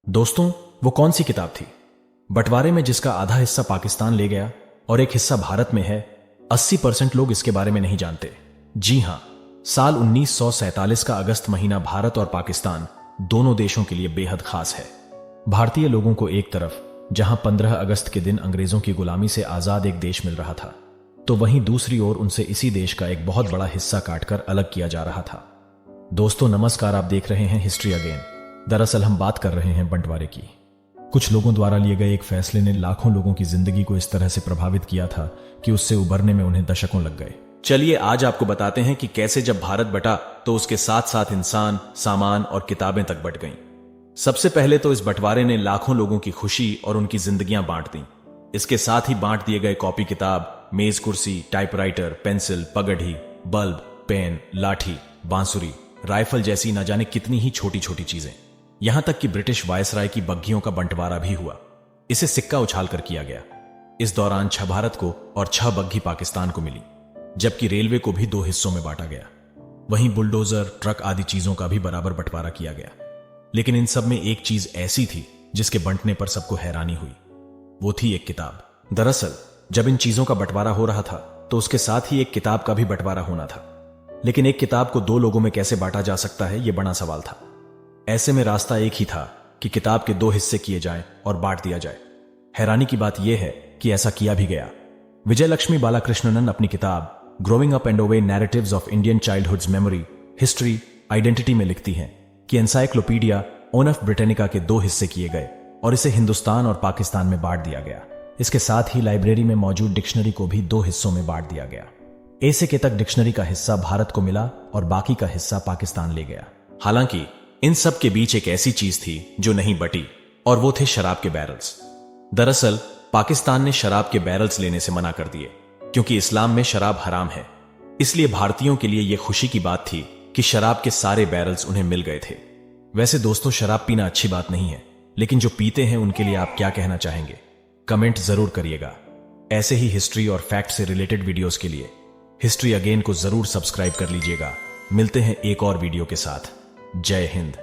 दोस्तों, वो कौन सी किताब थी बंटवारे में जिसका आधा हिस्सा पाकिस्तान ले गया और एक हिस्सा भारत में है? 80% लोग इसके बारे में नहीं जानते। जी हां, साल 1947 का अगस्त महीना भारत और पाकिस्तान दोनों देशों के लिए बेहद खास है। भारतीय लोगों को एक तरफ जहां 15 अगस्त के दिन अंग्रेजों की गुलामी से आजाद एक देश मिल रहा था, तो वहीं दूसरी ओर उनसे इसी देश का एक बहुत बड़ा हिस्सा काटकर अलग किया जा रहा था। दोस्तों नमस्कार, आप देख रहे हैं हिस्ट्री अगेन। दरअसल हम बात कर रहे हैं बंटवारे की। कुछ लोगों द्वारा लिए गए एक फैसले ने लाखों लोगों की जिंदगी को इस तरह से प्रभावित किया था कि उससे उबरने में उन्हें दशकों लग गए। चलिए आज आपको बताते हैं कि कैसे जब भारत बटा तो उसके साथ साथ इंसान, सामान और किताबें तक बट गईं। सबसे पहले तो इस बंटवारे ने लाखों लोगों की खुशी और उनकी जिंदगियां बांट दी। इसके साथ ही बांट दिए गए कॉपी किताब, मेज कुर्सी, टाइपराइटर, पेंसिल, पगड़ी, बल्ब, पेन, लाठी, बांसुरी, राइफल जैसी न जाने कितनी ही छोटी छोटी चीजें। यहां तक कि ब्रिटिश वायसराय की बग्घियों का बंटवारा भी हुआ। इसे सिक्का उछालकर किया गया। इस दौरान 6 भारत को और 6 बग्घी पाकिस्तान को मिली, जबकि रेलवे को भी 2 हिस्सों में बांटा गया। वहीं बुलडोजर, ट्रक आदि चीजों का भी बराबर बंटवारा किया गया। लेकिन इन सब में एक चीज ऐसी थी जिसके बंटने पर सबको हैरानी हुई। वो थी एक किताब। दरअसल जब इन चीजों का बंटवारा हो रहा था तो उसके साथ ही एक किताब का भी बंटवारा होना था। लेकिन एक किताब को 2 लोगों में कैसे बांटा जा सकता है, यह बड़ा सवाल था। ऐसे में रास्ता एक ही था कि किताब के 2 हिस्से किए जाएं और बांट दिया जाए। हैरानी की बात यह है कि ऐसा किया भी गया। विजयलक्ष्मी बालाकृष्णन अपनी किताब growing up and away narratives of Indian childhoods memory, history, identity में लिखती हैं कि एनसाइक्लोपीडिया ओनफ ब्रिटेनिका के 2 हिस्से किए गए और इसे हिंदुस्तान और पाकिस्तान में बांट दिया गया। इसके साथ ही लाइब्रेरी में मौजूद डिक्शनरी को भी 2 हिस्सों में बांट दिया गया। ए से के तक डिक्शनरी का हिस्सा भारत को मिला और बाकी का हिस्सा पाकिस्तान ले गया। हालांकि इन सब के बीच एक ऐसी चीज थी जो नहीं बटी, और वो थे शराब के बैरल्स। दरअसल पाकिस्तान ने शराब के बैरल्स लेने से मना कर दिए क्योंकि इस्लाम में शराब हराम है। इसलिए भारतीयों के लिए यह खुशी की बात थी कि शराब के सारे बैरल्स उन्हें मिल गए थे। वैसे दोस्तों, शराब पीना अच्छी बात नहीं है, लेकिन जो पीते हैं उनके लिए आप क्या कहना चाहेंगे? कमेंट जरूर करिएगा। ऐसे ही हिस्ट्री और फैक्ट से रिलेटेड वीडियोस के लिए हिस्ट्री अगेन को जरूर सब्सक्राइब कर लीजिएगा। मिलते हैं एक और वीडियो के साथ। जय हिंद।